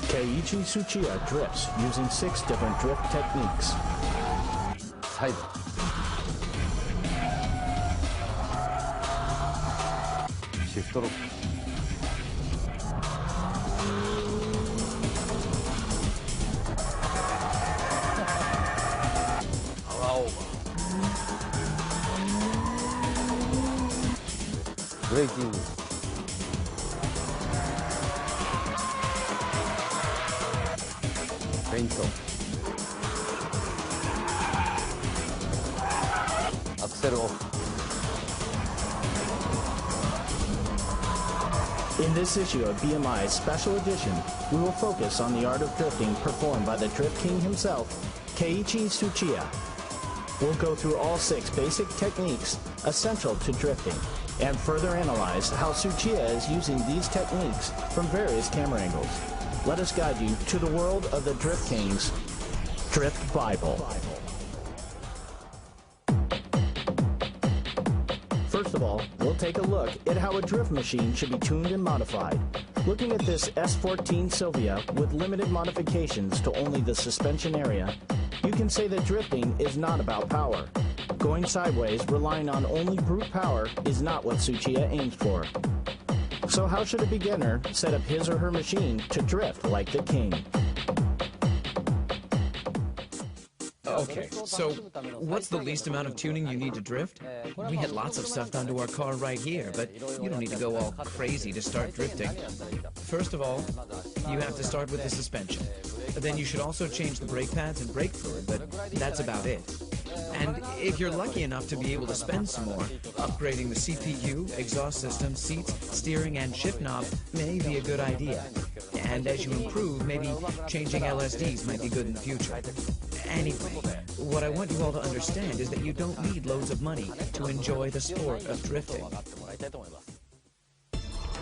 Keiichi Tsuchiya drifts using 6 different drift techniques. Side. Shift lock. Braking. Paint. Axle off. In this issue of BMI's special edition, we will focus on the art of drifting performed by the Drift King himself, Keiichi Tsuchiya. We'll go through all 6 basic techniques essential to drifting and further analyze how Tsuchiya is using these techniques from various camera angles. Let us guide you to the world of the Drift King's Drift Bible. First of all, we'll take a look at how a drift machine should be tuned and modified. Looking at this S14 Sylvia with limited modifications to only the suspension area, you can say that drifting is not about power. Going sideways, relying on only brute power, is not what Tsuchiya aims for. So how should a beginner set up his or her machine to drift like the king? Okay, so what's the least amount of tuning you need to drift? We had lots of stuff done to our car right here, but you don't need to go all crazy to start drifting. First of all, you have to start with the suspension. Then you should also change the brake pads and brake fluid, but that's about it. And if you're lucky enough to be able to spend some more, upgrading the CPU, exhaust system, seats, steering, and shift knob may be a good idea. And as you improve, maybe changing LSDs might be good in the future. Anyway, what I want you all to understand is that you don't need loads of money to enjoy the sport of drifting.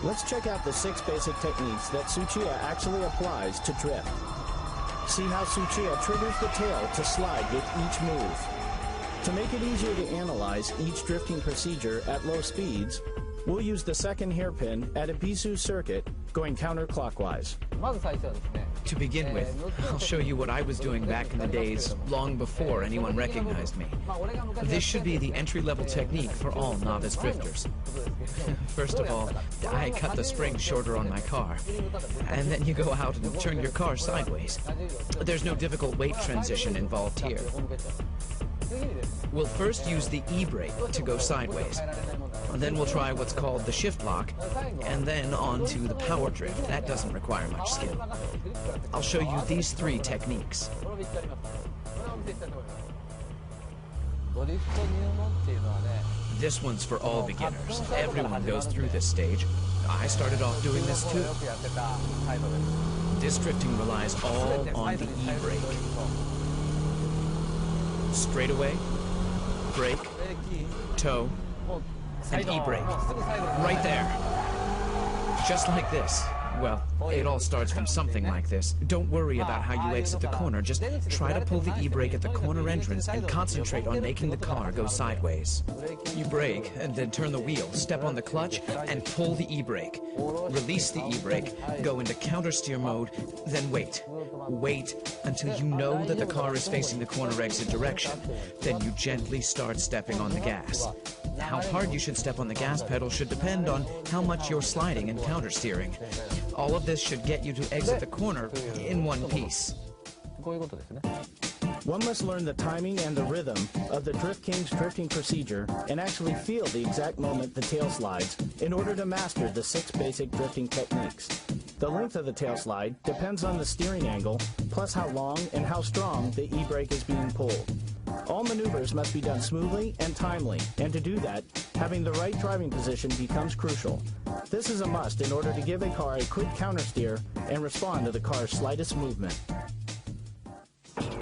Let's check out the 6 basic techniques that Tsuchiya actually applies to drift. See how Tsuchiya triggers the tail to slide with each move. To make it easier to analyze each drifting procedure at low speeds, we'll use the second hairpin at a Bisu circuit going counterclockwise. To begin with, I'll show you what I was doing back in the days, long before anyone recognized me. This should be the entry-level technique for all novice drifters. First of all, I cut the spring shorter on my car, and then you go out and turn your car sideways. There's no difficult weight transition involved here. We'll first use the e-brake to go sideways. Then we'll try what's called the shift lock, and then on to the power drift. That doesn't require much skill. I'll show you these 3 techniques. This one's for all beginners. Everyone goes through this stage. I started off doing this too. This drifting relies all on the e-brake. Straightaway, brake, toe, and e-brake. Right there. Just like this. Well, it all starts from something like this. Don't worry about how you exit the corner. Just try to pull the e-brake at the corner entrance and concentrate on making the car go sideways. You brake and then turn the wheel, step on the clutch, and pull the e-brake. Release the e-brake, go into countersteer mode, then wait. Wait until you know that the car is facing the corner exit direction. Then you gently start stepping on the gas. How hard you should step on the gas pedal should depend on how much you're sliding and countersteering. All of this should get you to exit the corner in one piece. One must learn the timing and the rhythm of the Drift King's drifting procedure and actually feel the exact moment the tail slides in order to master the 6 basic drifting techniques. The length of the tail slide depends on the steering angle, plus how long and how strong the e-brake is being pulled. All maneuvers must be done smoothly and timely, and to do that, having the right driving position becomes crucial. This is a must in order to give a car a quick countersteer and respond to the car's slightest movement.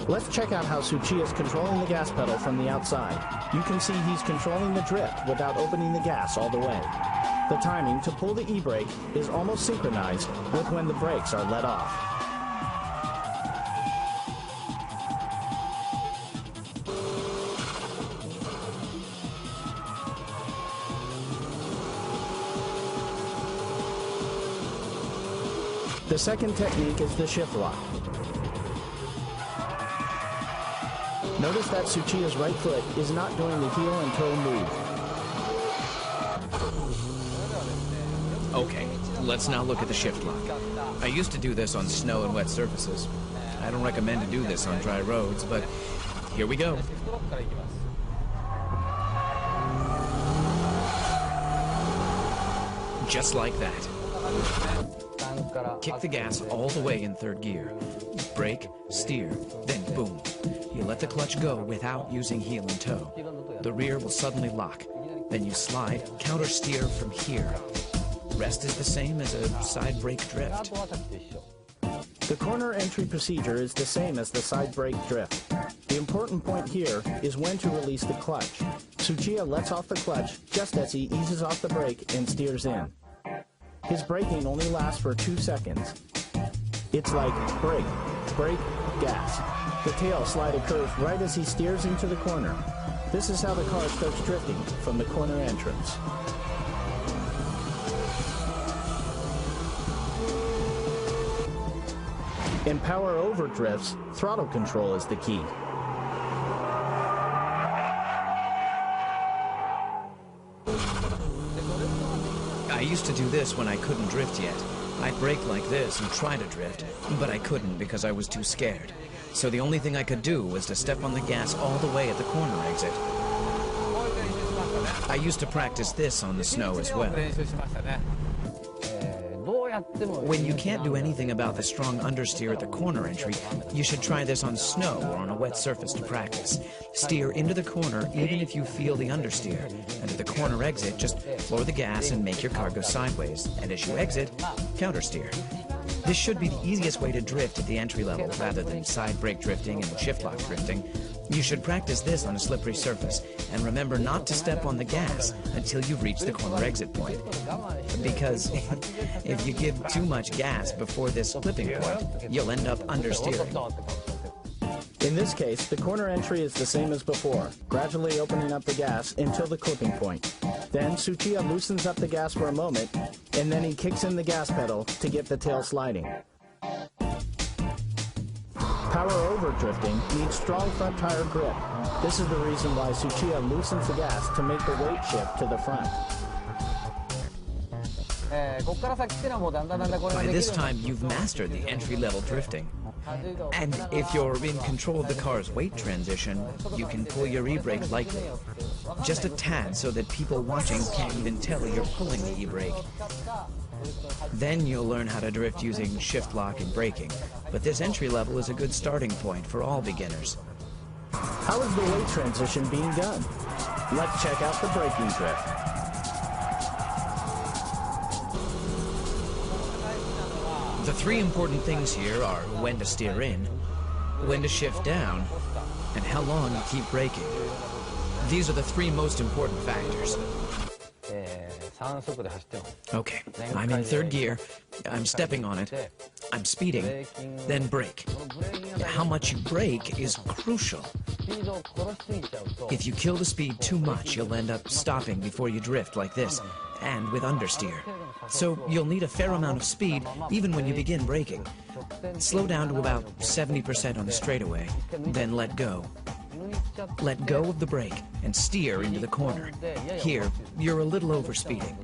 Let's check out how Tsuchiya is controlling the gas pedal from the outside. You can see he's controlling the drift without opening the gas all the way. The timing to pull the e-brake is almost synchronized with when the brakes are let off. The second technique is the shift lock. Notice that Tsuchiya's right foot is not doing the heel and toe move. Okay, let's now look at the shift lock. I used to do this on snow and wet surfaces. I don't recommend to do this on dry roads, but here we go. Just like that. Kick the gas all the way in third gear. Brake, steer, then boom. You let the clutch go without using heel and toe. The rear will suddenly lock. Then you slide, counter steer from here. Rest is the same as a side brake drift. The corner entry procedure is the same as the side brake drift. The important point here is when to release the clutch. Tsuchiya lets off the clutch just as he eases off the brake and steers in. His braking only lasts for 2 seconds. It's like brake, brake, gas. The tail slide occurs right as he steers into the corner. This is how the car starts drifting from the corner entrance. In power over drifts, throttle control is the key. I used to do this when I couldn't drift yet. I'd brake like this and try to drift, but I couldn't because I was too scared. So the only thing I could do was to step on the gas all the way at the corner exit. I used to practice this on the snow as well. When you can't do anything about the strong understeer at the corner entry, you should try this on snow or on a wet surface to practice. Steer into the corner even if you feel the understeer, and at the corner exit, just floor the gas and make your car go sideways, and as you exit, countersteer. This should be the easiest way to drift at the entry level rather than side brake drifting and shift lock drifting. You should practice this on a slippery surface, and remember not to step on the gas until you reach the corner exit point. Because if you give too much gas before this clipping point, you'll end up understeering. In this case, the corner entry is the same as before, gradually opening up the gas until the clipping point. Then Tsuchiya loosens up the gas for a moment, and then he kicks in the gas pedal to get the tail sliding. Power over drifting needs strong front tire grip. This is the reason why Tsuchiya loosens the gas to make the weight shift to the front. By this time, you've mastered the entry-level drifting. And if you're in control of the car's weight transition, you can pull your e-brake lightly. Just a tad so that people watching can't even tell you're pulling the e-brake. Then you'll learn how to drift using shift lock and braking. But this entry level is a good starting point for all beginners. How is the weight transition being done? Let's check out the braking drift. The three important things here are when to steer in, when to shift down, and how long you keep braking. These are the three most important factors. Okay, I'm in third gear, I'm stepping on it, I'm speeding, then brake. How much you brake is crucial. If you kill the speed too much, you'll end up stopping before you drift like this, and with understeer. So you'll need a fair amount of speed even when you begin braking. Slow down to about 70% on the straightaway, then let go. Let go of the brake and steer into the corner. Here, you're a little overspeeding.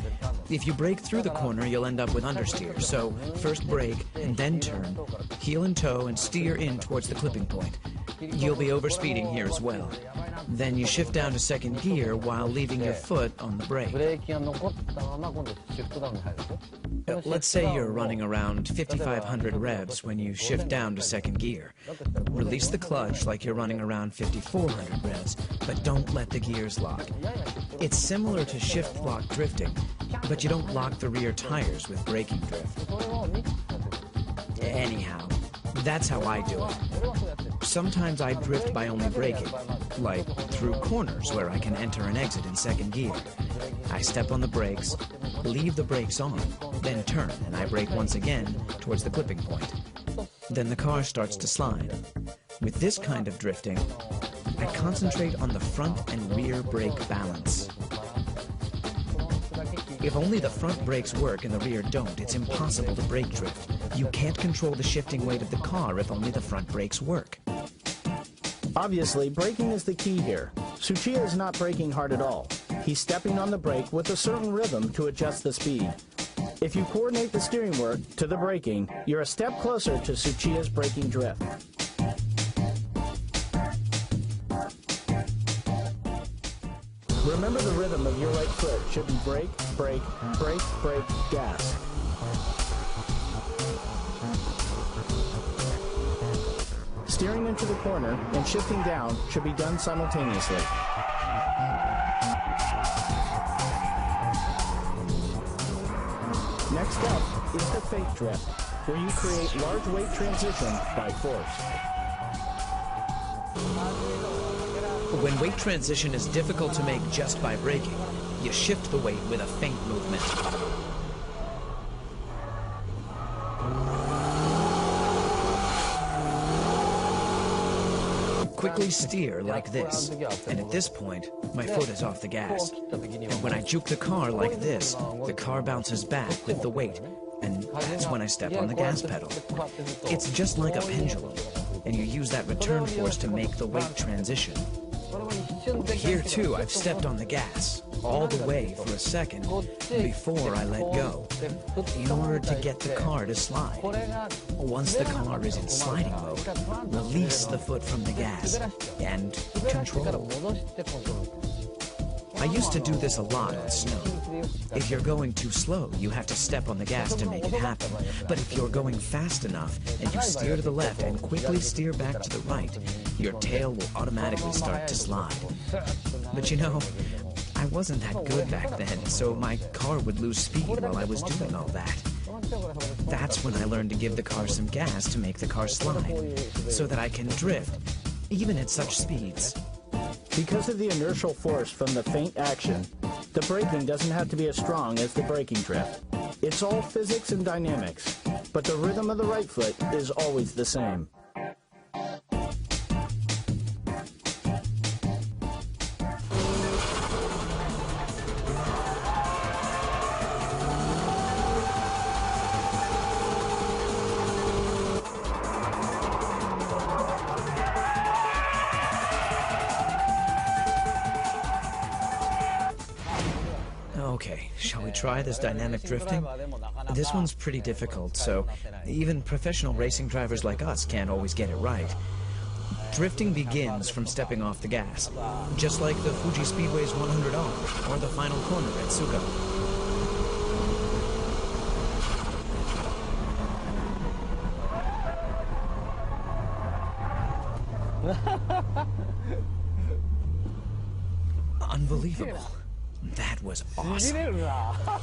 If you brake through the corner, you'll end up with understeer. So first brake and then turn, heel and toe and steer in towards the clipping point. You'll be overspeeding here as well. Then you shift down to second gear while leaving your foot on the brake. Let's say you're running around 5,500 revs when you shift down to second gear. Release the clutch like you're running around 5,400 revs, but don't let the gears lock. It's similar to shift lock drifting, but you don't lock the rear tires with braking drift. Anyhow, that's how I do it. Sometimes I drift by only braking, like through corners where I can enter and exit in second gear. I step on the brakes, leave the brakes on, then turn, and I brake once again towards the clipping point. Then the car starts to slide. With this kind of drifting, I concentrate on the front and rear brake balance. If only the front brakes work and the rear don't, it's impossible to brake drift. You can't control the shifting weight of the car if only the front brakes work. Obviously, braking is the key here. Tsuchiya is not braking hard at all. He's stepping on the brake with a certain rhythm to adjust the speed. If you coordinate the steering work to the braking, you're a step closer to Tsuchiya's braking drift. Remember, the rhythm of your right foot should be brake, brake, brake, brake, gas. Steering into the corner and shifting down should be done simultaneously. Next up is the fake drift, where you create large weight transition by force. When weight transition is difficult to make just by braking, you shift the weight with a feint movement. Quickly steer like this, and at this point, my foot is off the gas. And when I juke the car like this, the car bounces back with the weight, and that's when I step on the gas pedal. It's just like a pendulum, and you use that return force to make the weight transition. Here too, I've stepped on the gas, all the way for a second, before I let go, in order to get the car to slide. Once the car is in sliding mode, release the foot from the gas, and control. I used to do this a lot on snow. If you're going too slow, you have to step on the gas to make it happen. But if you're going fast enough, and you steer to the left and quickly steer back to the right, your tail will automatically start to slide. But you know, I wasn't that good back then, so my car would lose speed while I was doing all that. That's when I learned to give the car some gas to make the car slide, so that I can drift, even at such speeds. Because of the inertial force from the feint action, the braking doesn't have to be as strong as the braking drift. It's all physics and dynamics, but the rhythm of the right foot is always the same. Okay, shall we try this dynamic drifting? This one's pretty difficult, so even professional racing drivers like us can't always get it right. Drifting begins from stepping off the gas, just like the Fuji Speedway's 100R or the final corner at Tsugo. Unbelievable. That was awesome.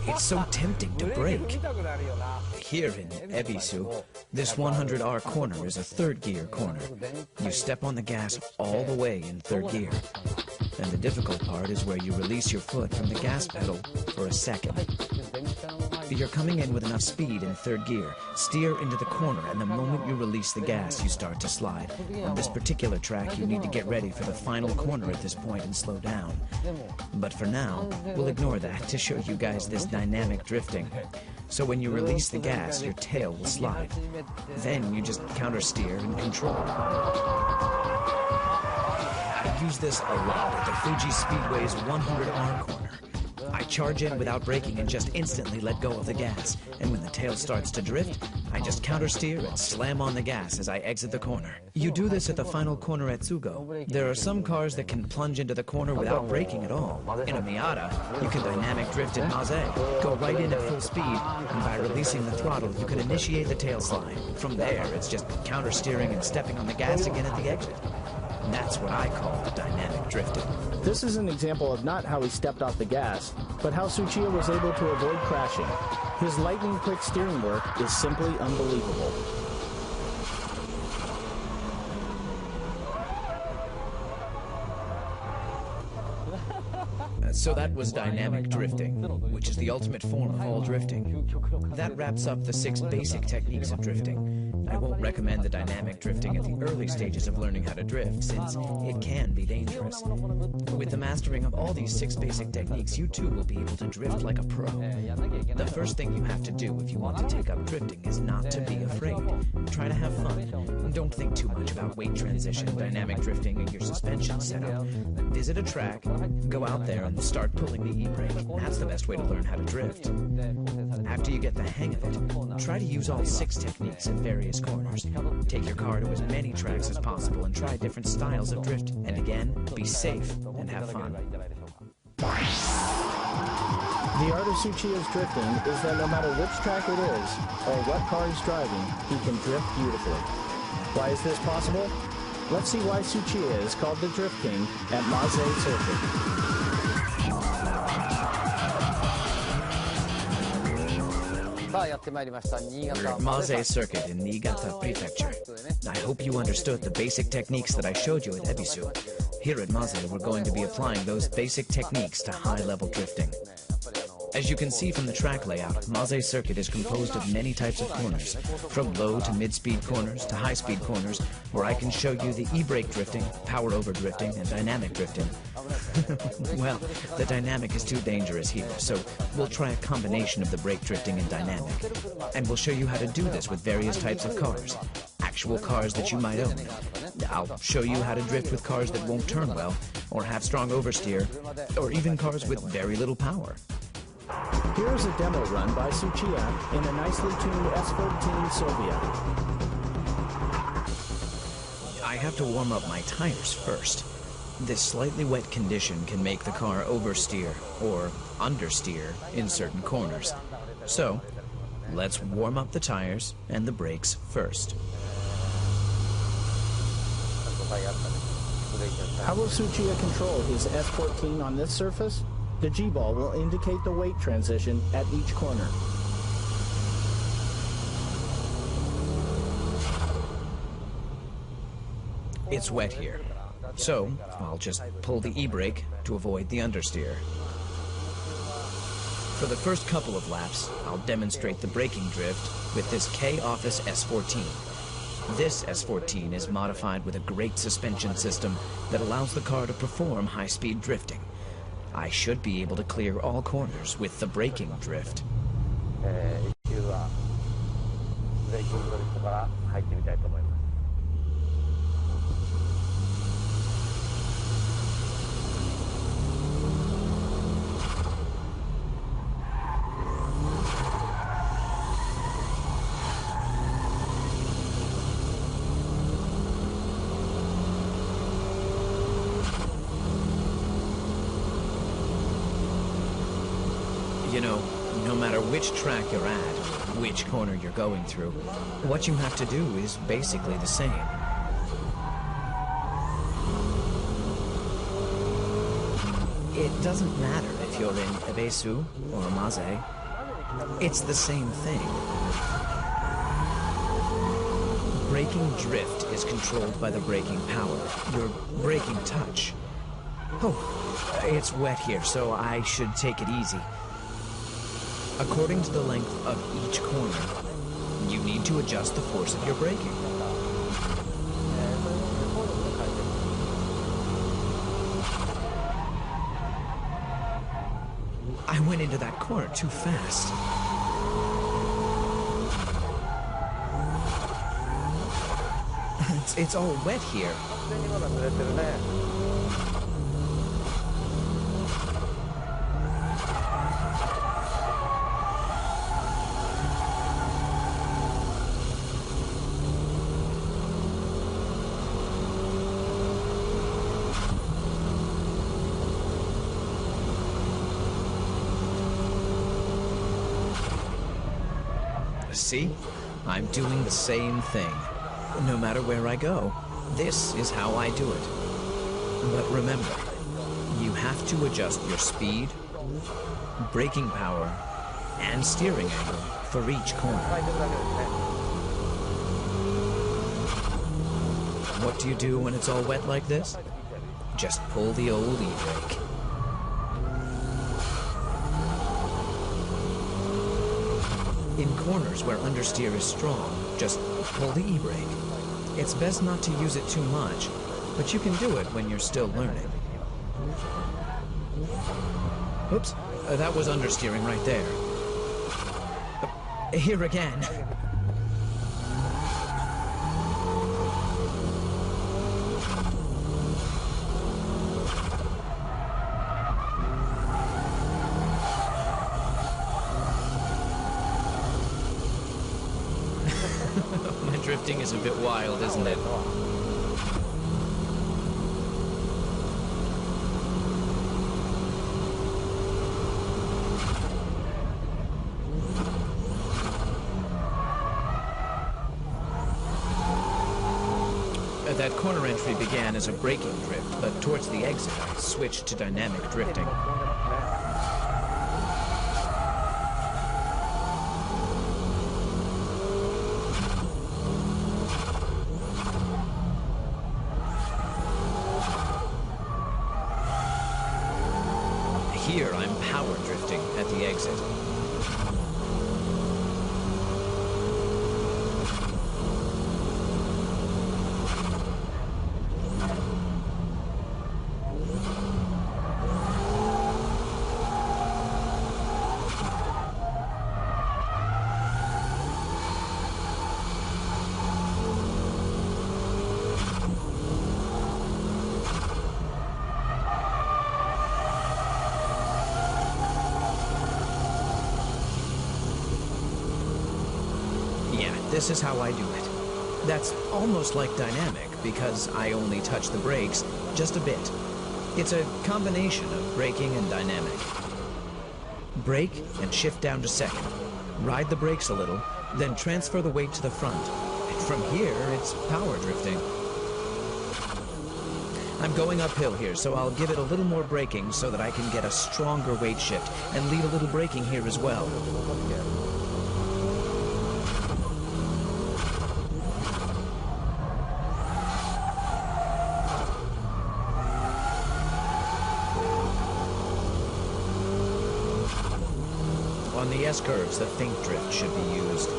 It's so tempting to brake. Here in Ebisu, this 100R corner is a third gear corner. You step on the gas all the way in third gear. And the difficult part is where you release your foot from the gas pedal for a second. You're coming in with enough speed in third gear. Steer into the corner, and the moment you release the gas, you start to slide. On this particular track, you need to get ready for the final corner at this point and slow down. But for now, we'll ignore that to show you guys this dynamic drifting. So when you release the gas, your tail will slide. Then you just counter steer and control. I use this a lot at the Fuji Speedway's 100R corner. I charge in without braking and just instantly let go of the gas. And when the tail starts to drift, I just counter steer and slam on the gas as I exit the corner. You do this at the final corner at Tsugo. There are some cars that can plunge into the corner without braking at all. In a Miata, you can dynamic drift in Maze, go right in at full speed, and by releasing the throttle, you can initiate the tail slide. From there, it's just counter steering and stepping on the gas again at the exit. And that's what I call dynamic drifting. This is an example of not how he stepped off the gas, but how Tsuchiya was able to avoid crashing. His lightning-quick steering work is simply unbelievable. So that was dynamic drifting, which is the ultimate form of all drifting. That wraps up the 6 basic techniques of drifting. I won't recommend the dynamic drifting at the early stages of learning how to drift, since it can be dangerous. With the mastering of all these 6 basic techniques, you too will be able to drift like a pro. The first thing you have to do if you want to take up drifting is not to be afraid. Try to have fun. Don't think too much about weight transition, dynamic drifting, and your suspension setup. Visit a track, go out there and start pulling the e-brake. That's the best way to learn how to drift. After you get the hang of it, try to use all 6 techniques in various corners. Take your car to as many tracks as possible and try different styles of drift. And again, be safe and have fun. The art of Tsuchiya's drifting is that no matter which track it is, or what car he's driving, he can drift beautifully. Why is this possible? Let's see why Tsuchiya is called the Drift King at Maze Circuit. We're at Maze Circuit in Niigata Prefecture. I hope you understood the basic techniques that I showed you at Ebisu. Here at Maze, we're going to be applying those basic techniques to high-level drifting. As you can see from the track layout, Maze Circuit is composed of many types of corners, from low to mid-speed corners to high-speed corners, where I can show you the e-brake drifting, power-over drifting, and dynamic drifting. Well, the dynamic is too dangerous here, so we'll try a combination of the brake drifting and dynamic. And we'll show you how to do this with various types of cars, actual cars that you might own. I'll show you how to drift with cars that won't turn well, or have strong oversteer, or even cars with very little power. Here is a demo run by Tsuchiya in a nicely tuned S14 Sylvia. I have to warm up my tires first. This slightly wet condition can make the car oversteer or understeer in certain corners. So, let's warm up the tires and the brakes first. How will Tsuchiya control his S14 on this surface? The G-ball will indicate the weight transition at each corner. It's wet here, so I'll just pull the e-brake to avoid the understeer. For the first couple of laps, I'll demonstrate the braking drift with this K-Office S14. This S14 is modified with a great suspension system that allows the car to perform high-speed drifting. I should be able to clear all corners with the braking drift. You know, no matter which track you're at, or which corner you're going through, what you have to do is basically the same. It doesn't matter if you're in Ebisu or Maze. It's the same thing. Braking drift is controlled by the braking power, your braking touch. Oh, it's wet here, so I should take it easy. According to the length of each corner, you need to adjust the force of your braking. I went into that corner too fast. It's all wet here. See? I'm doing the same thing. No matter where I go, this is how I do it. But remember, you have to adjust your speed, braking power, and steering angle for each corner. What do you do when it's all wet like this? Just pull the old e-brake. In corners where understeer is strong, just pull the e-brake. It's best not to use it too much, but you can do it when you're still learning. Oops, that was understeering right there. Here again. My drifting is a bit wild, isn't it? That corner entry began as a braking drift, but towards the exit I switched to dynamic drifting. Here I'm power drifting at the exit. This is how I do it. That's almost like dynamic because I only touch the brakes just a bit. It's a combination of braking and dynamic. Brake and shift down to second. Ride the brakes a little, then transfer the weight to the front. And from here, it's power drifting. I'm going uphill here, so I'll give it a little more braking so that I can get a stronger weight shift and lead a little braking here as well. On the S-curves, the faint drift should be used.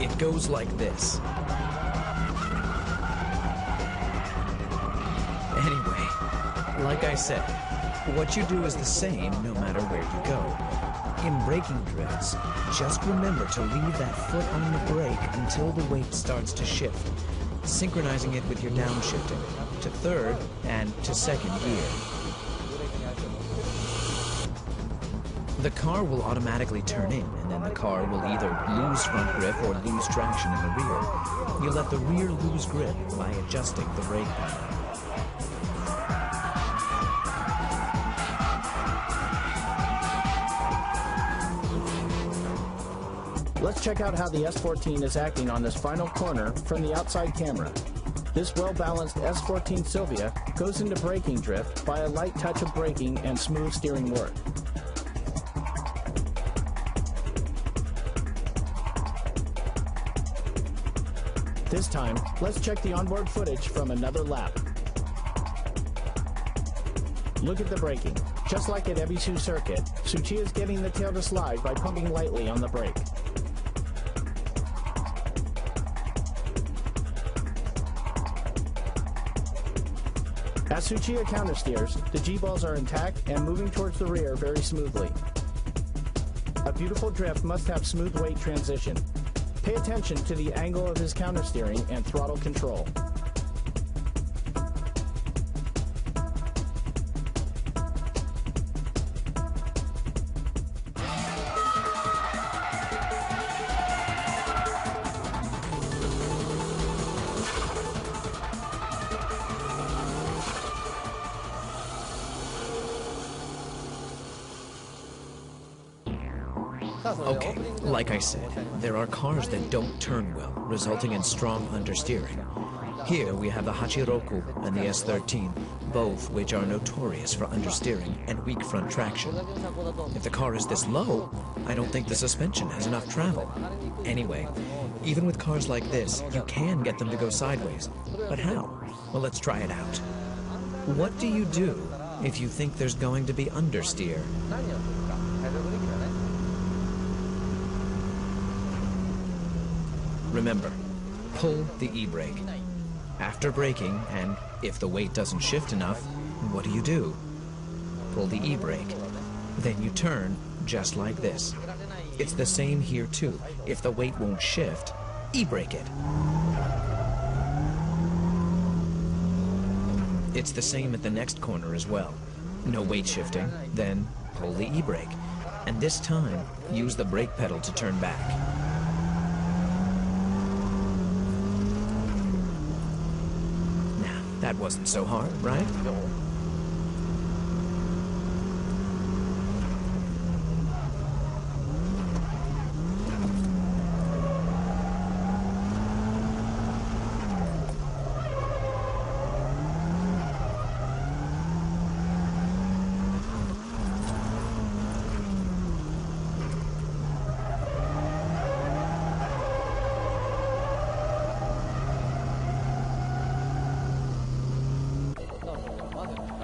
It goes like this. Anyway, like I said, what you do is the same no matter where you go. In braking drifts, just remember to leave that foot on the brake until the weight starts to shift, synchronizing it with your downshifting to third and to second gear. The car will automatically turn in, and then the car will either lose front grip or lose traction in the rear. You let the rear lose grip by adjusting the brake pedal. Let's check out how the S14 is acting on this final corner from the outside camera. This well-balanced S14 Silvia goes into braking drift by a light touch of braking and smooth steering work. This time, let's check the onboard footage from another lap. Look at the braking. Just like at Ebisu Circuit, Tsuchiya is getting the tail to slide by pumping lightly on the brake. As Tsuchiya countersteers, the G-balls are intact and moving towards the rear very smoothly. A beautiful drift must have smooth weight transition. Pay attention to the angle of his countersteering and throttle control. Okay, like I said, there are cars that don't turn well, resulting in strong understeering. Here we have the Hachiroku and the S13, both which are notorious for understeering and weak front traction. If the car is this low, I don't think the suspension has enough travel. Anyway, even with cars like this, you can get them to go sideways. But how? Well, let's try it out. What do you do if you think there's going to be understeer? Remember, pull the e-brake. After braking, and if the weight doesn't shift enough, what do? Pull the e-brake. Then you turn, just like this. It's the same here too. If the weight won't shift, e-brake it. It's the same at the next corner as well. No weight shifting, then pull the e-brake. And this time, use the brake pedal to turn back. That wasn't so hard, right?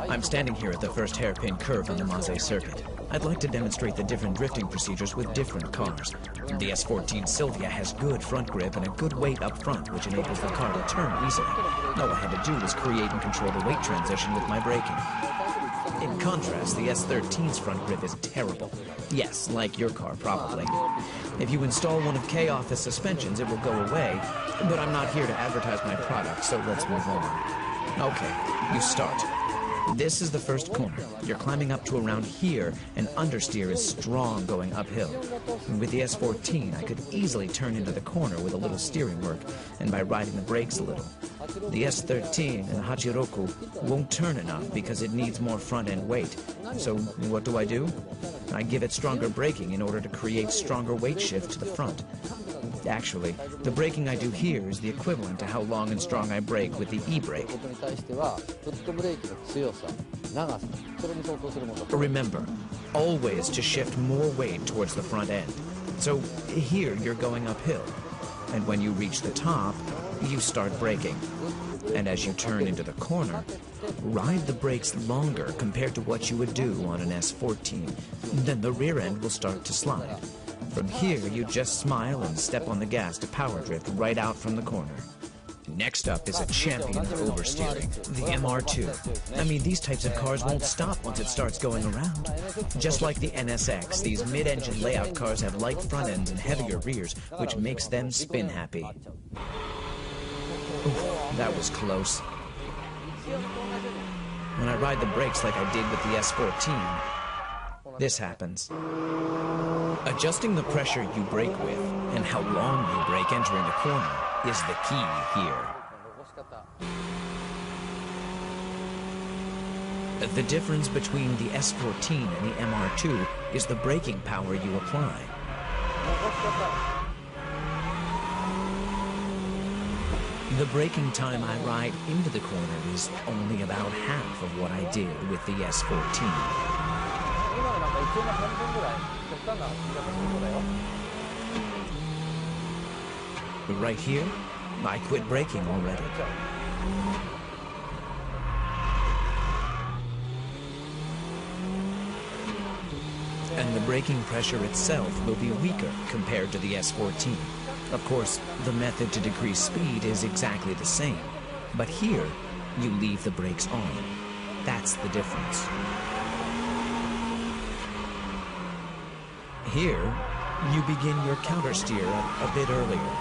I'm standing here at the first hairpin curve on the Maze circuit. I'd like to demonstrate the different drifting procedures with different cars. The S14 Silvia has good front grip and a good weight up front, which enables the car to turn easily. All I had to do was create and control the weight transition with my braking. In contrast, the S13's front grip is terrible. Yes, like your car, probably. If you install one of K-Office suspensions, it will go away, but I'm not here to advertise my product, so let's move on. Okay, you start. This is the first corner. You're climbing up to around here, and understeer is strong going uphill. With the S14, I could easily turn into the corner with a little steering work, and by riding the brakes a little. The S13 and Hachiroku won't turn enough because it needs more front-end weight. So what do? I give it stronger braking in order to create stronger weight shift to the front. Actually, the braking I do here is the equivalent to how long and strong I brake with the e-brake. Remember, always to shift more weight towards the front end. So here you're going uphill, and when you reach the top, you start braking. And as you turn into the corner, ride the brakes longer compared to what you would do on an S14. Then the rear end will start to slide. From here, you just smile and step on the gas to power drift right out from the corner. Next up is a champion for oversteering, the MR2. I mean, these types of cars won't stop once it starts going around. Just like the NSX, these mid-engine layout cars have light front ends and heavier rears, which makes them spin happy. Oof, that was close. When I ride the brakes like I did with the S14, this happens. Adjusting the pressure you brake with and how long you brake entering the corner is the key here. The difference between the S14 and the MR2 is the braking power you apply. The braking time I ride into the corner is only about half of what I did with the S14. Right here, I quit braking already. And the braking pressure itself will be weaker compared to the S14. Of course, the method to decrease speed is exactly the same, but here, you leave the brakes on. That's the difference. Here, you begin your countersteer a bit earlier.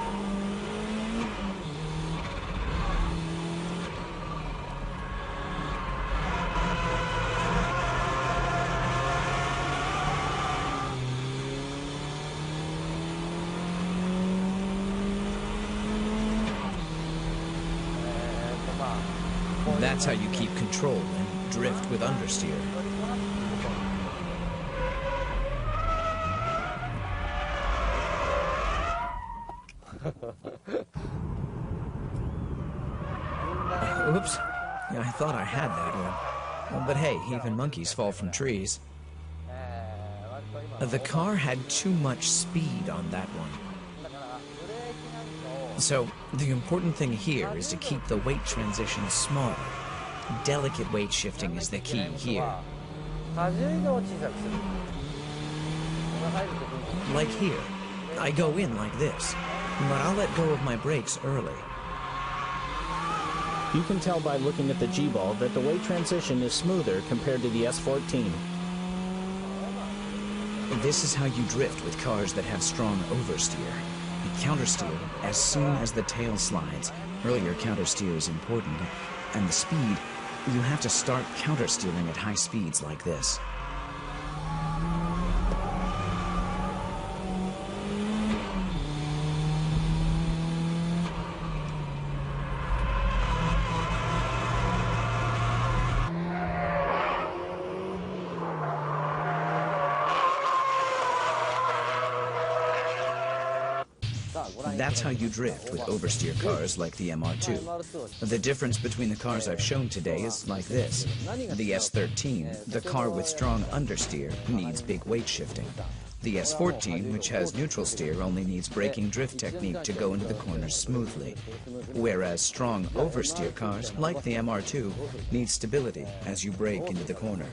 That's how you keep control and drift with understeer. Oops. Yeah, I thought I had that one. But hey, even monkeys fall from trees. The car had too much speed on that one. So, the important thing here is to keep the weight transition small. Delicate weight shifting is the key here. Like here, I go in like this, but I'll let go of my brakes early. You can tell by looking at the G-ball that the weight transition is smoother compared to the S14. This is how you drift with cars that have strong oversteer. You countersteer as soon as the tail slides. Earlier countersteer is important, and the speed, you have to start countersteering at high speeds like this. That's how you drift with oversteer cars like the MR2. The difference between the cars I've shown today is like this. The S13, the car with strong understeer, needs big weight shifting. The S14, which has neutral steer, only needs braking drift technique to go into the corners smoothly. Whereas strong oversteer cars, like the MR2, need stability as you brake into the corner.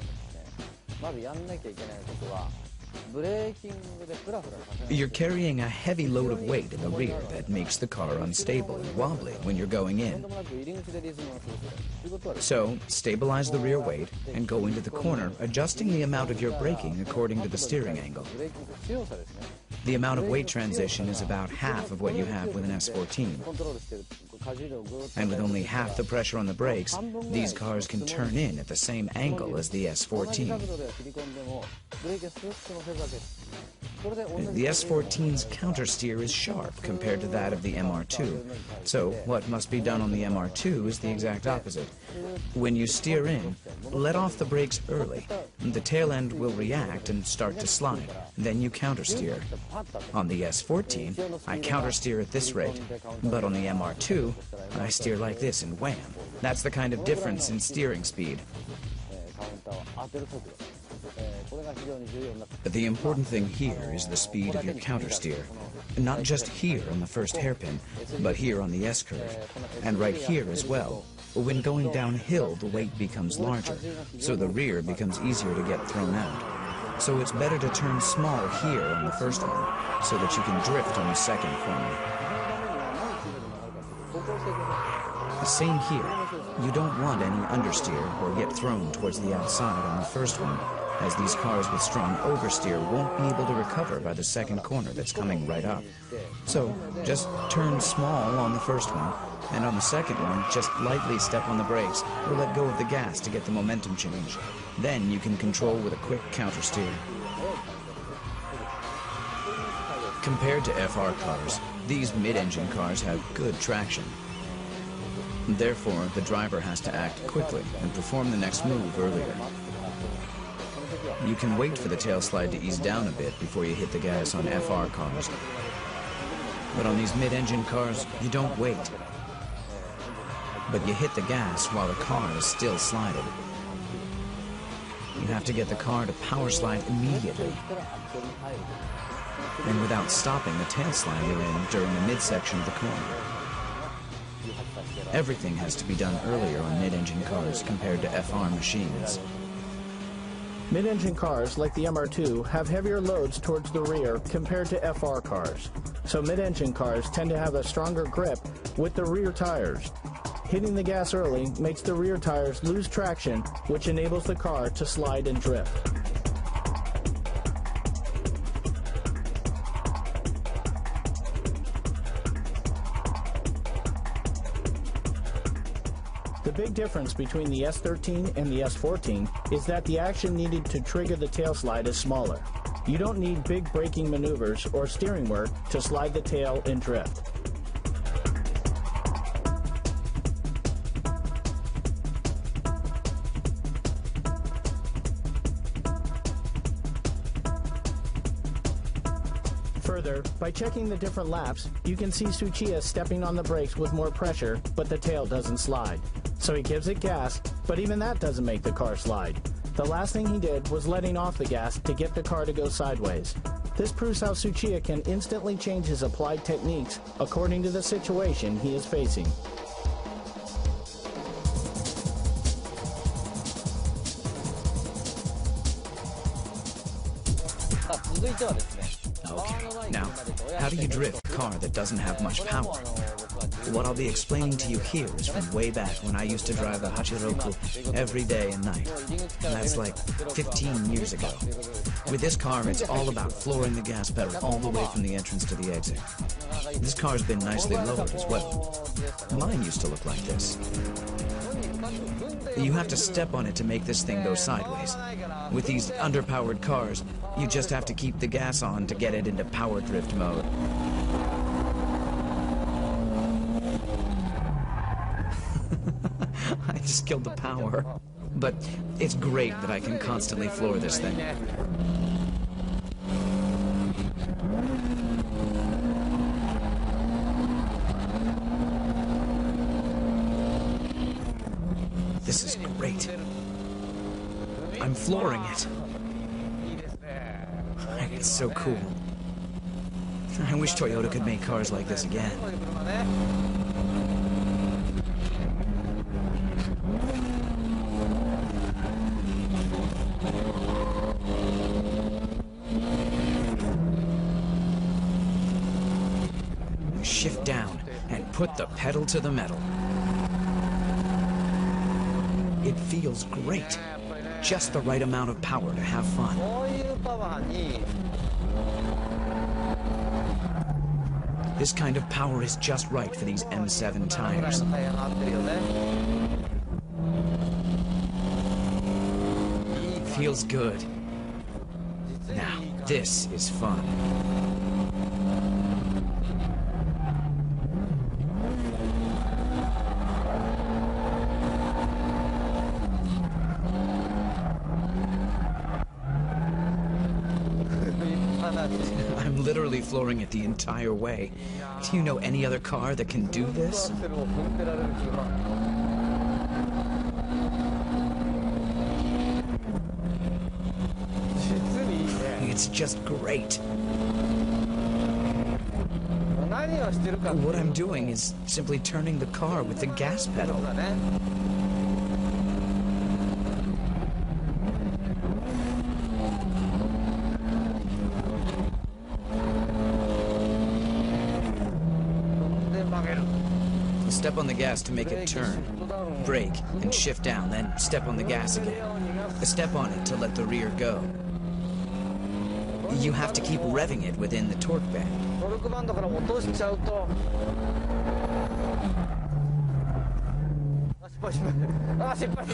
You're carrying a heavy load of weight in the rear that makes the car unstable and wobbly when you're going in. So, stabilize the rear weight and go into the corner, adjusting the amount of your braking according to the steering angle. The amount of weight transition is about half of what you have with an S14. And with only half the pressure on the brakes, these cars can turn in at the same angle as the S14. The S14's countersteer is sharp compared to that of the MR2, so what must be done on the MR2 is the exact opposite. When you steer in, let off the brakes early. The tail end will react and start to slide. Then you countersteer. On the S14, I countersteer at this rate, but on the MR2, I steer like this and wham. That's the kind of difference in steering speed. But the important thing here is the speed of your countersteer. Not just here on the first hairpin, but here on the S-curve, and right here as well. When going downhill, the weight becomes larger, so the rear becomes easier to get thrown out. So it's better to turn small here on the first one, so that you can drift on the second corner. The same here. You don't want any understeer or get thrown towards the outside on the first one, as these cars with strong oversteer won't be able to recover by the second corner that's coming right up. So, just turn small on the first one, and on the second one, just lightly step on the brakes or let go of the gas to get the momentum change. Then you can control with a quick countersteer. Compared to FR cars, these mid-engine cars have good traction. Therefore, the driver has to act quickly and perform the next move earlier. You can wait for the tail slide to ease down a bit before you hit the gas on FR cars. But on these mid-engine cars, you don't wait. But you hit the gas while the car is still sliding. You have to get the car to power slide immediately. And without stopping the tail slide you're in during the midsection of the corner. Everything has to be done earlier on mid-engine cars compared to FR machines. Mid-engine cars, like the MR2, have heavier loads towards the rear compared to FR cars. So mid-engine cars tend to have a stronger grip with the rear tires. Hitting the gas early makes the rear tires lose traction, which enables the car to slide and drift. The big difference between the S13 and the S14 is that the action needed to trigger the tail slide is smaller. You don't need big braking maneuvers or steering work to slide the tail and drift. Further, by checking the different laps, you can see Tsuchiya stepping on the brakes with more pressure, but the tail doesn't slide. So he gives it gas, but even that doesn't make the car slide. The last thing he did was letting off the gas to get the car to go sideways. This proves how Tsuchiya can instantly change his applied techniques according to the situation he is facing. Okay, now, how do you drift a car that doesn't have much power? What I'll be explaining to you here is from way back when I used to drive a Hachiroku every day and night. And that's like 15 years ago. With this car, it's all about flooring the gas pedal all the way from the entrance to the exit. This car's been nicely lowered as well. Mine used to look like this. You have to step on it to make this thing go sideways. With these underpowered cars, you just have to keep the gas on to get it into power drift mode. I just killed the power. But it's great that I can constantly floor this thing. This is great. I'm flooring it. It's so cool. I wish Toyota could make cars like this again. Shift down and put the pedal to the metal. It feels great. Just the right amount of power to have fun. This kind of power is just right for these M7 tires. Feels good. Now, this is fun. I'm literally flooring it the entire way. Do you know any other car that can do this? It's just great. What I'm doing is simply turning the car with the gas pedal. Step on the gas to make it turn. Brake and shift down, then step on the gas again. Step on it to let the rear go. You have to keep revving it within the torque band.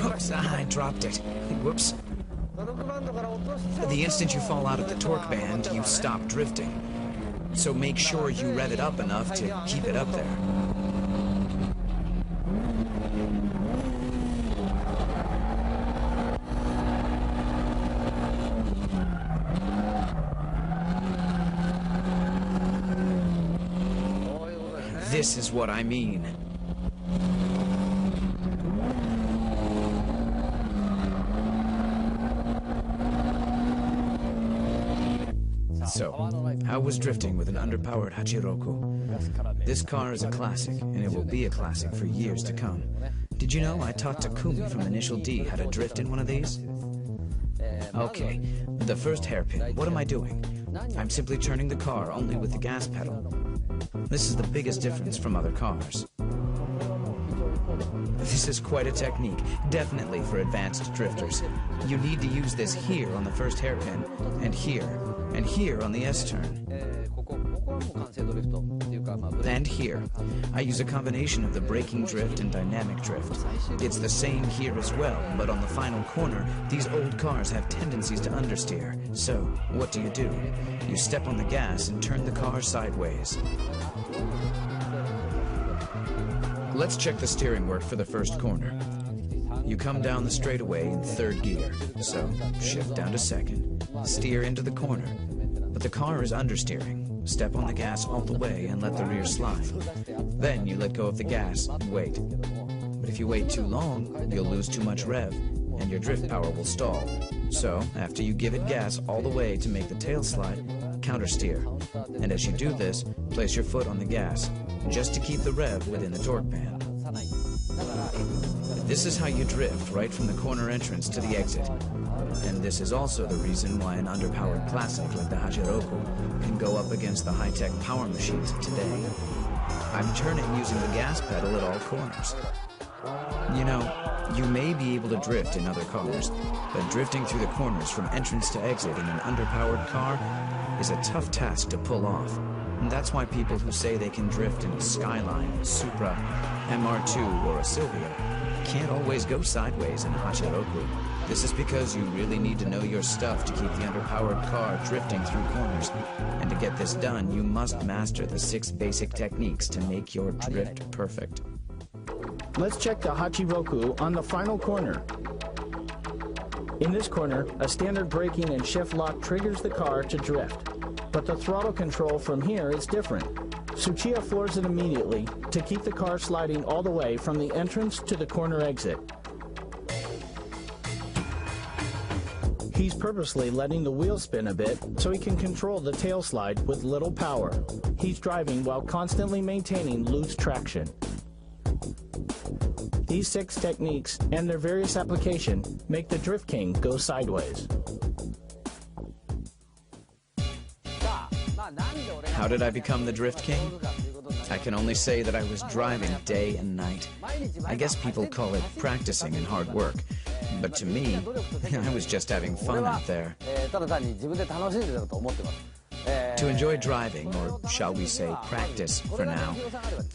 Oops, I dropped it. Whoops. The instant you fall out of the torque band, you stop drifting. So make sure you rev it up enough to keep it up there. This is what I mean. So, how was drifting with an underpowered Hachiroku? This car is a classic, and it will be a classic for years to come. Did you know I taught Takumi from Initial D how to drift in one of these? Okay, the first hairpin, what am I doing? I'm simply turning the car only with the gas pedal. This is the biggest difference from other cars. This is quite a technique, definitely for advanced drifters. You need to use this here on the first hairpin, and here on the S-turn. And here. I use a combination of the braking drift and dynamic drift. It's the same here as well, but on the final corner, these old cars have tendencies to understeer. So, what do? You step on the gas and turn the car sideways. Let's check the steering work for the first corner. You come down the straightaway in third gear, so shift down to second. Steer into the corner. But the car is understeering, step on the gas all the way and let the rear slide. Then you let go of the gas and wait. But if you wait too long, you'll lose too much rev, and your drift power will stall. So, after you give it gas all the way to make the tail slide, countersteer. And as you do this, place your foot on the gas, just to keep the rev within the torque band. This is how you drift right from the corner entrance to the exit. And this is also the reason why an underpowered classic like the Hachiroku can go up against the high-tech power machines of today. I'm turning using the gas pedal at all corners. You know, you may be able to drift in other cars, but drifting through the corners from entrance to exit in an underpowered car is a tough task to pull off. And that's why people who say they can drift in a Skyline, Supra, MR2, or a Silvia can't always go sideways in a Hachiroku. This is because you really need to know your stuff to keep the underpowered car drifting through corners. And to get this done, you must master the 6 basic techniques to make your drift perfect. Let's check the Hachiroku on the final corner. In this corner, a standard braking and shift lock triggers the car to drift. But the throttle control from here is different. Tsuchiya floors it immediately to keep the car sliding all the way from the entrance to the corner exit. He's purposely letting the wheel spin a bit so he can control the tail slide with little power. He's driving while constantly maintaining loose traction. These 6 techniques and their various application make the Drift King go sideways. How did I become the Drift King? I can only say that I was driving day and night. I guess people call it practicing and hard work. But to me, I was just having fun out there. To enjoy driving, or shall we say practice for now,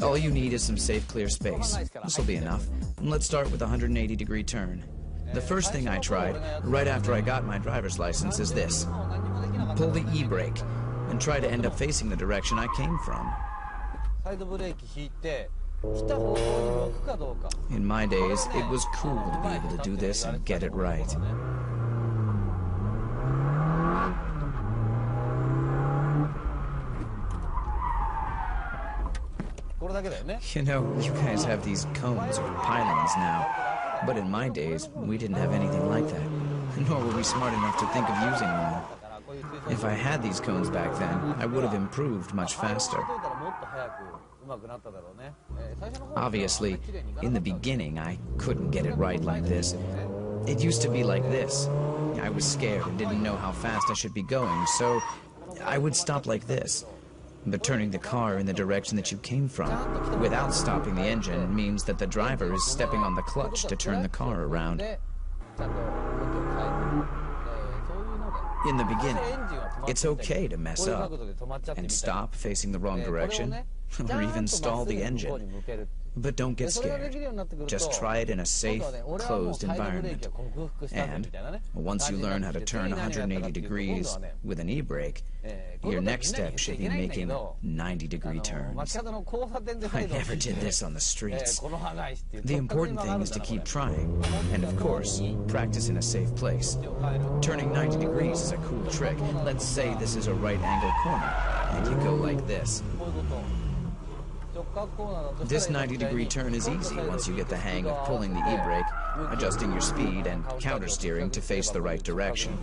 all you need is some safe, clear space. This will be enough. Let's start with a 180-degree turn. The first thing I tried, right after I got my driver's license, is this. Pull the e-brake, and try to end up facing the direction I came from. In my days, it was cool to be able to do this and get it right. You know, you guys have these cones or pylons now, but in my days, we didn't have anything like that, nor were we smart enough to think of using one. If I had these cones back then, I would have improved much faster. Obviously, in the beginning, I couldn't get it right like this. It used to be like this. I was scared and didn't know how fast I should be going, so I would stop like this. But turning the car in the direction that you came from, without stopping the engine, means that the driver is stepping on the clutch to turn the car around. In the beginning, it's okay to mess up and stop facing the wrong direction, or even stall the engine. But don't get scared. Just try it in a safe, closed environment. And once you learn how to turn 180 degrees with an e-brake, your next step should be making 90-degree turns. I never did this on the streets. The important thing is to keep trying, and of course, practice in a safe place. Turning 90 degrees is a cool trick. Let's say this is a right-angle corner, and you go like this. This 90-degree turn is easy once you get the hang of pulling the e-brake, adjusting your speed, and countersteering to face the right direction.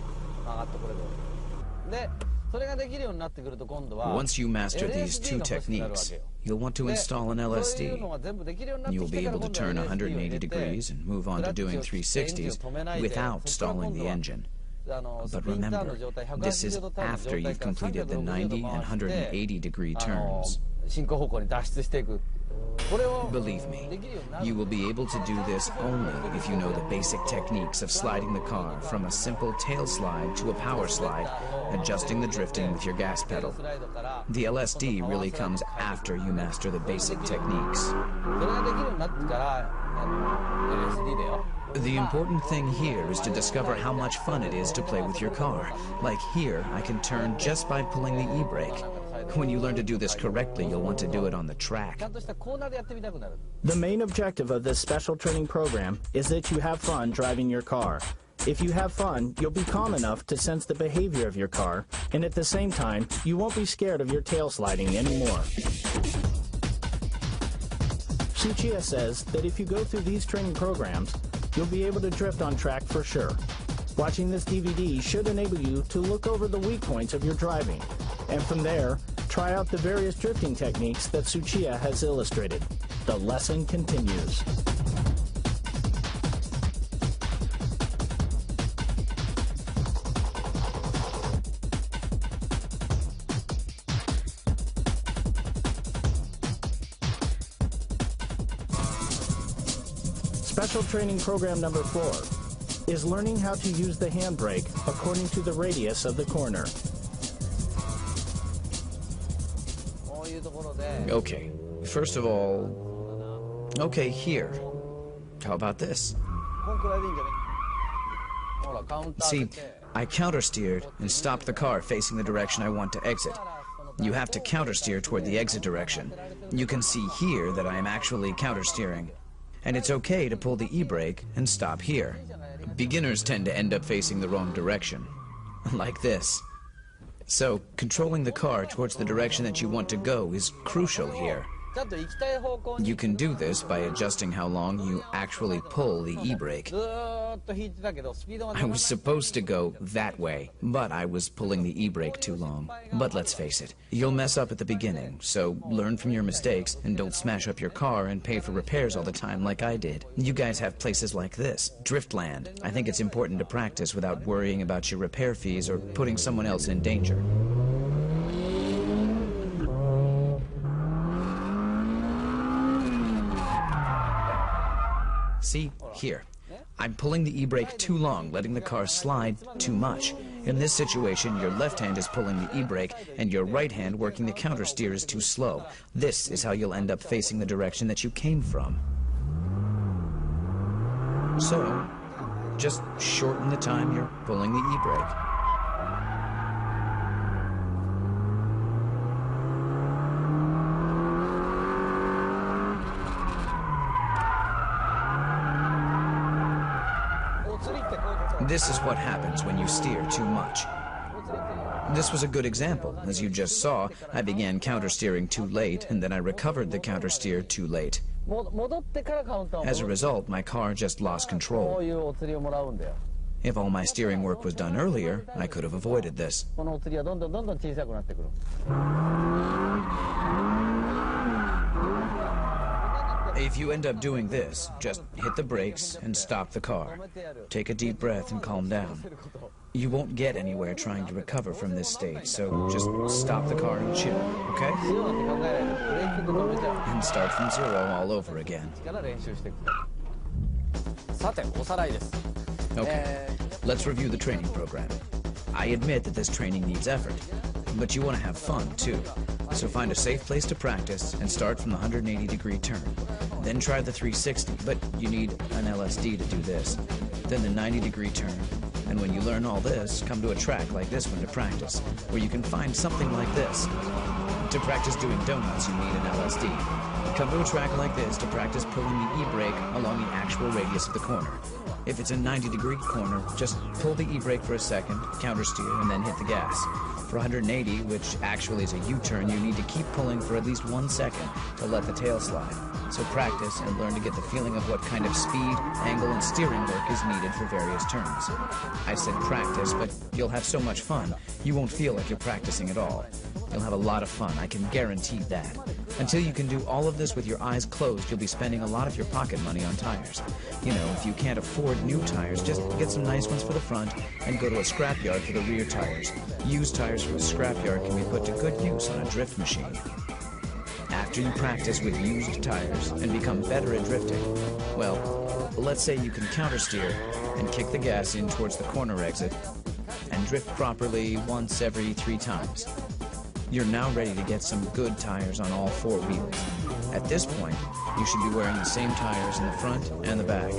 Once you master these 2 techniques, you'll want to install an LSD. You'll be able to turn 180 degrees and move on to doing 360s without stalling the engine. But remember, this is after you've completed the 90 and 180-degree turns. Believe me, you will be able to do this only if you know the basic techniques of sliding the car from a simple tail slide to a power slide, adjusting the drifting with your gas pedal. The LSD really comes after you master the basic techniques. The important thing here is to discover how much fun it is to play with your car. Like here, I can turn just by pulling the e-brake. When you learn to do this correctly, you'll want to do it on the track. The main objective of this special training program is that you have fun driving your car. If you have fun, you'll be calm enough to sense the behavior of your car, and at the same time, you won't be scared of your tail sliding anymore. Tsuchiya says that if you go through these training programs, you'll be able to drift on track for sure. Watching this DVD should enable you to look over the weak points of your driving, and from there, try out the various drifting techniques that Tsuchiya has illustrated. The lesson continues. Special training program number 4 is learning how to use the handbrake according to the radius of the corner. Okay, first of all, okay, here. How about this? See, I countersteered and stopped the car facing the direction I want to exit. You have to countersteer toward the exit direction. You can see here that I am actually countersteering. And it's okay to pull the e-brake and stop here. Beginners tend to end up facing the wrong direction, like this. So, controlling the car towards the direction that you want to go is crucial here. You can do this by adjusting how long you actually pull the e-brake. I was supposed to go that way, but I was pulling the e-brake too long. But let's face it, you'll mess up at the beginning, so learn from your mistakes and don't smash up your car and pay for repairs all the time like I did. You guys have places like this, Driftland. I think it's important to practice without worrying about your repair fees or putting someone else in danger. See, here. I'm pulling the e-brake too long, letting the car slide too much. In this situation, your left hand is pulling the e-brake, and your right hand working the countersteer is too slow. This is how you'll end up facing the direction that you came from. So, just shorten the time you're pulling the e-brake. This is what happens when you steer too much. This was a good example. As you just saw, I began countersteering too late, and then I recovered the countersteer too late. As a result, my car just lost control. If all my steering work was done earlier, I could have avoided this. If you end up doing this, just hit the brakes and stop the car. Take a deep breath and calm down. You won't get anywhere trying to recover from this state, so just stop the car and chill, okay? And start from zero all over again. Okay, let's review the training program. I admit that this training needs effort, but you want to have fun too. So find a safe place to practice and start from the 180-degree turn. Then try the 360, but you need an LSD to do this. Then the 90-degree turn. And when you learn all this, come to a track like this one to practice, where you can find something like this. To practice doing donuts, you need an LSD. Come to a track like this to practice pulling the e-brake along the actual radius of the corner. If it's a 90-degree corner, just pull the e-brake for a second, countersteer, and then hit the gas. For 180, which actually is a U-turn, you need to keep pulling for at least 1 second to let the tail slide. So practice and learn to get the feeling of what kind of speed, angle, and steering work is needed for various turns. I said practice, but you'll have so much fun, you won't feel like you're practicing at all. You'll have a lot of fun, I can guarantee that. Until you can do all of this with your eyes closed, you'll be spending a lot of your pocket money on tires. You know, if you can't afford new tires, just get some nice ones for the front and go to a scrapyard for the rear tires. Used tires from a scrapyard can be put to good use on a drift machine. After you practice with used tires and become better at drifting, well, let's say you can countersteer and kick the gas in towards the corner exit and drift properly once every 3 times. You're now ready to get some good tires on all 4 wheels. At this point, you should be wearing the same tires in the front and the back.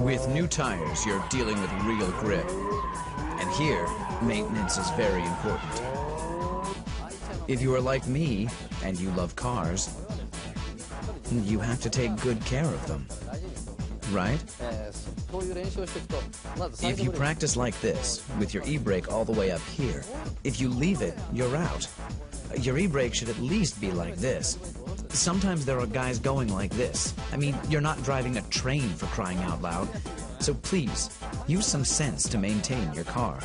With new tires, you're dealing with real grip. And here, maintenance is very important. If you are like me, and you love cars, you have to take good care of them, right? If you practice like this, with your e-brake all the way up here, if you leave it, you're out. Your e-brake should at least be like this. Sometimes there are guys going like this. I mean, you're not driving a train, for crying out loud. So please, use some sense to maintain your car.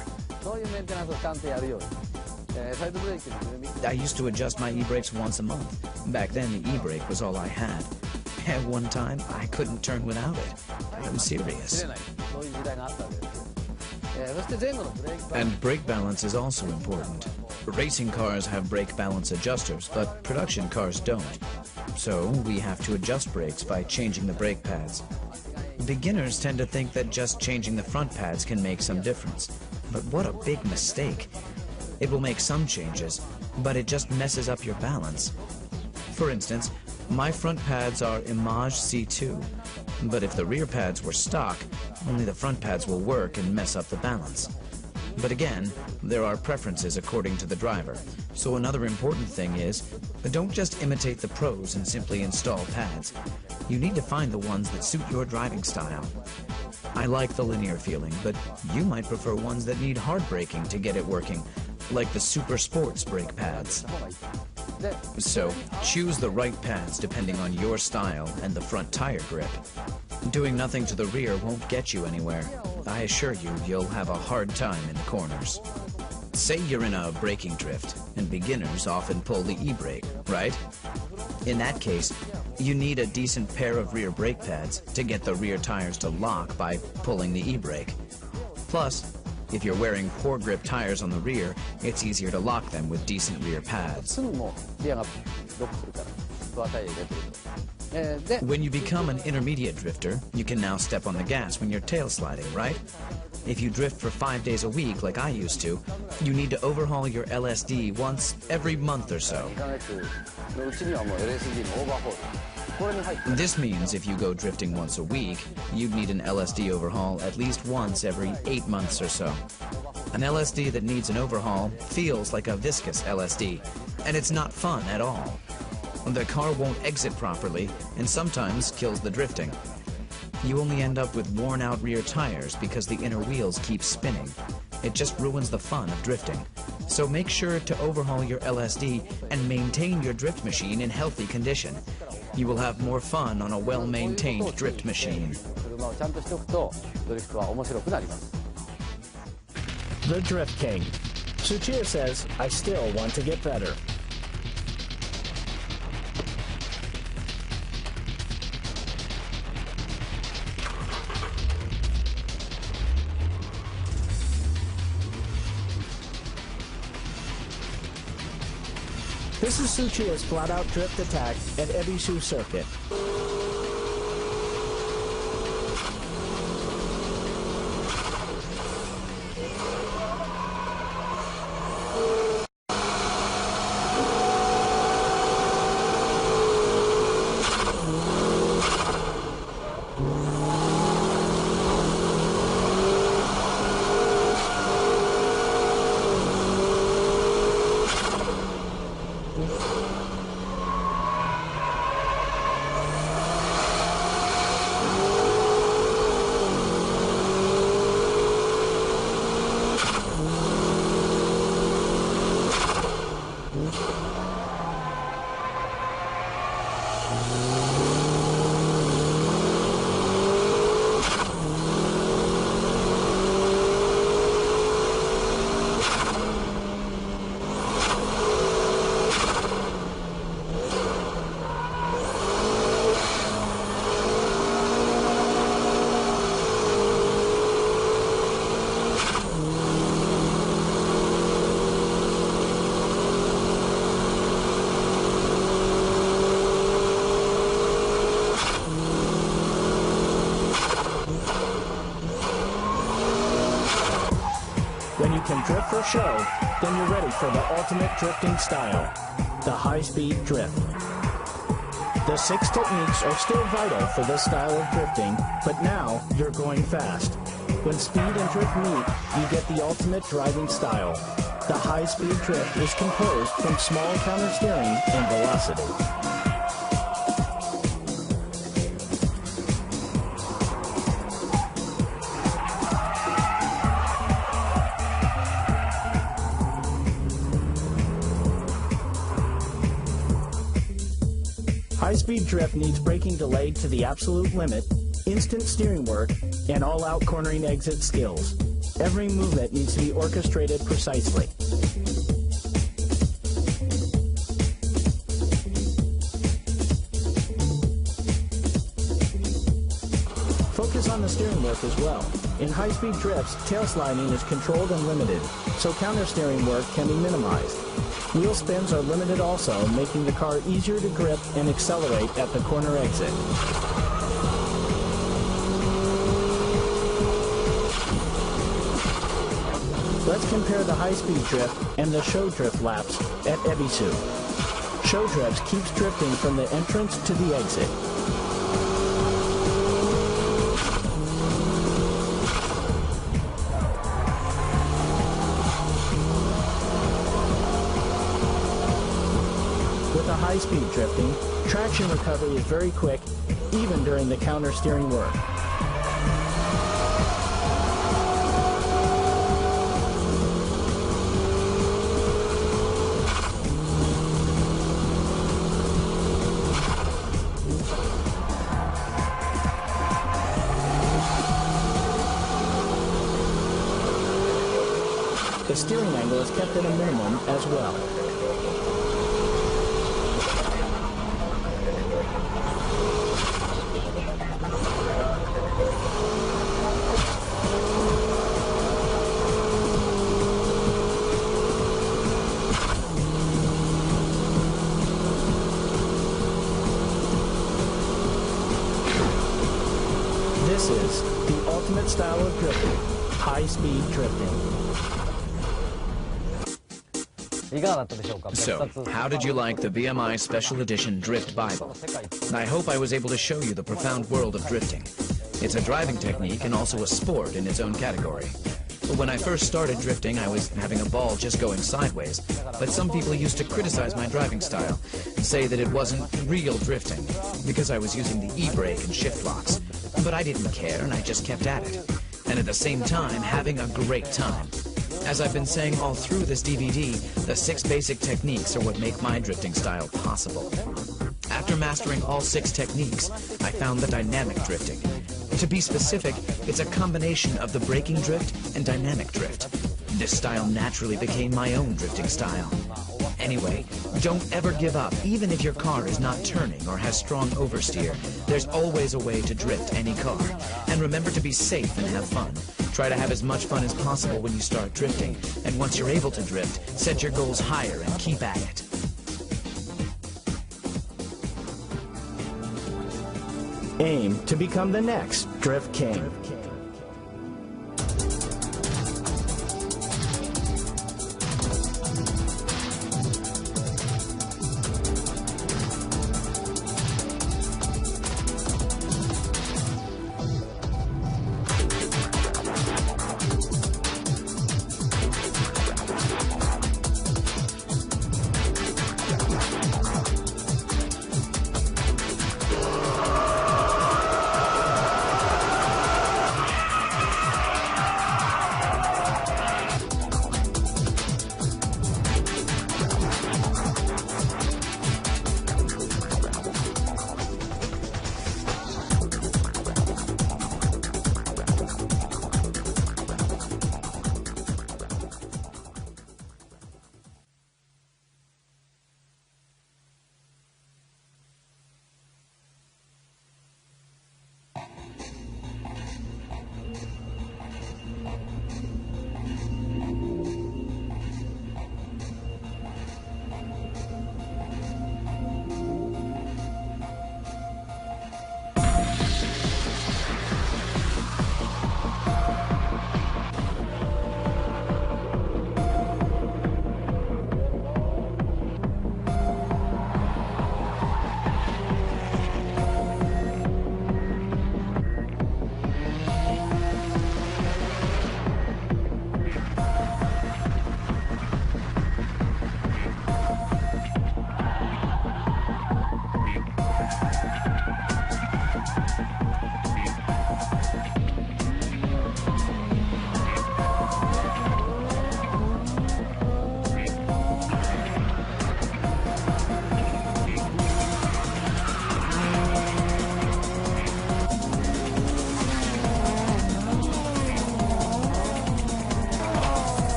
I used to adjust my e-brakes once a month. Back then, the e-brake was all I had. At one time, I couldn't turn without it. I'm serious. And brake balance is also important. Racing cars have brake balance adjusters, but production cars don't. So we have to adjust brakes by changing the brake pads. Beginners tend to think that just changing the front pads can make some difference. But what a big mistake. It will make some changes, but it just messes up your balance. For instance, my front pads are Image C2, but if the rear pads were stock, only the front pads will work and mess up the balance. But again, there are preferences according to the driver. So another important thing is, don't just imitate the pros and simply install pads. You need to find the ones that suit your driving style. I like the linear feeling, but you might prefer ones that need hard braking to get it working, like the Super Sports brake pads. So, choose the right pads depending on your style and the front tire grip. Doing nothing to the rear won't get you anywhere. I assure you, you'll have a hard time in the corners. Say you're in a braking drift, and beginners often pull the e-brake, right? In that case, you need a decent pair of rear brake pads to get the rear tires to lock by pulling the e-brake. Plus, if you're wearing poor grip tires on the rear, it's easier to lock them with decent rear pads. When you become an intermediate drifter, you can now step on the gas when you're tail sliding, right? If you drift for 5 days a week, like I used to, you need to overhaul your LSD once every month or so. This means if you go drifting once a week, you'd need an LSD overhaul at least once every 8 months or so. An LSD that needs an overhaul feels like a viscous LSD, and it's not fun at all. The car won't exit properly, and sometimes kills the drifting. You only end up with worn-out rear tires because the inner wheels keep spinning. It just ruins the fun of drifting. So make sure to overhaul your LSD and maintain your drift machine in healthy condition. You will have more fun on a well-maintained drift machine. The Drift King. Tsuchiya says, I still want to get better. This is Tsuchiya's flat-out drift attack at Ebisu Circuit. When you can drift for show, then you're ready for the ultimate drifting style, the high-speed drift. The 6 techniques are still vital for this style of drifting, but now you're going fast. When speed and drift meet, you get the ultimate driving style. The high-speed drift is composed from small countersteering and velocity. High-speed drift needs braking delayed to the absolute limit, instant steering work, and all-out cornering exit skills. Every movement needs to be orchestrated precisely. Focus on the steering work as well. In high-speed drifts, tail sliding is controlled and limited, so counter-steering work can be minimized. Wheel spins are limited also, making the car easier to grip and accelerate at the corner exit. Let's compare the high-speed drift and the show drift laps at Ebisu. Show drifts keeps drifting from the entrance to the exit. With the high-speed drifting, traction recovery is very quick, even during the counter-steering work. The steering angle is kept at a minimum as well. This is the ultimate style of drifting, high-speed drifting. So, how did you like the BMI Special Edition Drift Bible? I hope I was able to show you the profound world of drifting. It's a driving technique and also a sport in its own category. But when I first started drifting, I was having a ball just going sideways. But some people used to criticize my driving style and say that it wasn't real drifting because I was using the e-brake and shift locks. But I didn't care and I just kept at it. And at the same time, having a great time. As I've been saying all through this DVD, the 6 basic techniques are what make my drifting style possible. After mastering all 6 techniques, I found the dynamic drifting. To be specific, it's a combination of the braking drift and dynamic drift. This style naturally became my own drifting style. Anyway, don't ever give up, even if your car is not turning or has strong oversteer. There's always a way to drift any car. And remember to be safe and have fun. Try to have as much fun as possible when you start drifting. And once you're able to drift, set your goals higher and keep at it. Aim to become the next Drift King.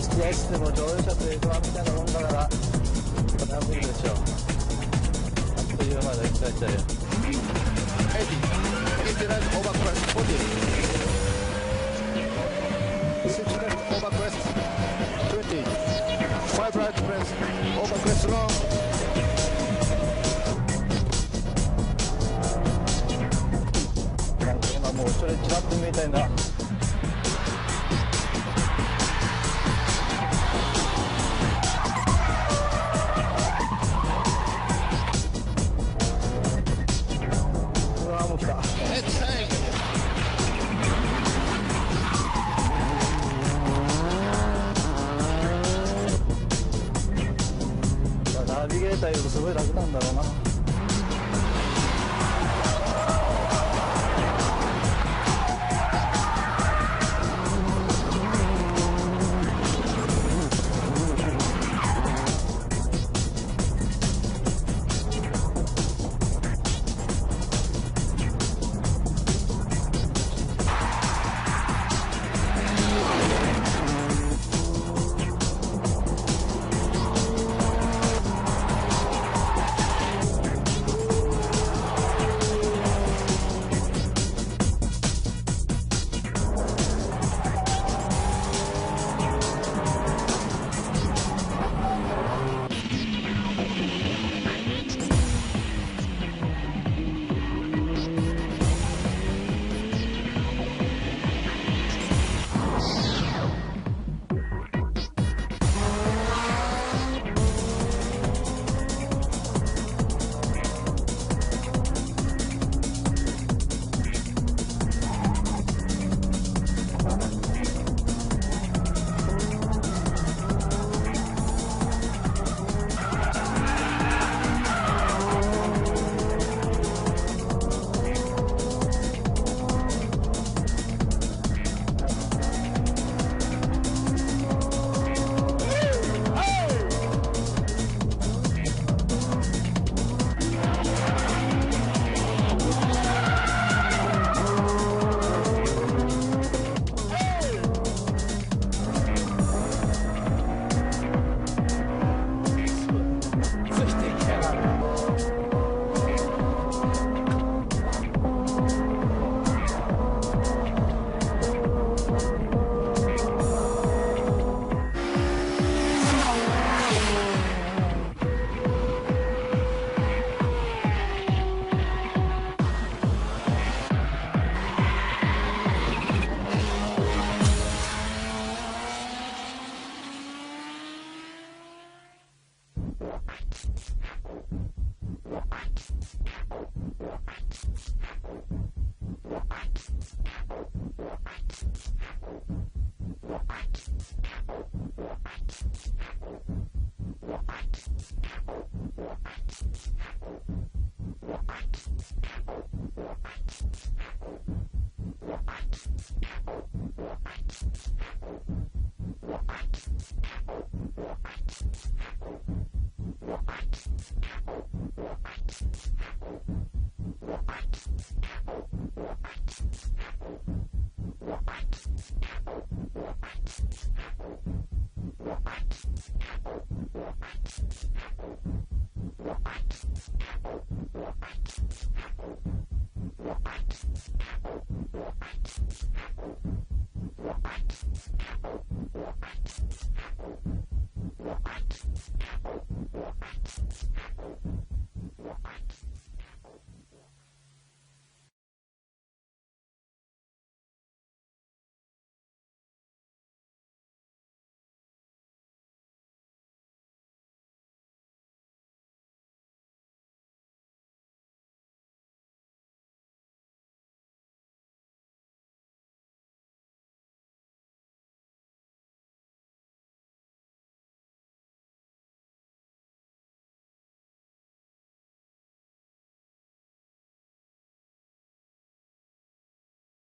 just. いや、いつでも乗用車と F1 みたいなもんだから、これは無理でしょう。あっという間で行きたいっちゃうよ。80 left over crest 40 6 left over crest 20 5 right crest over crest long なんか今もう後ろにチラッと見えたいな。うわーもう来た。ナビゲーターよりすごい楽なんだろうな。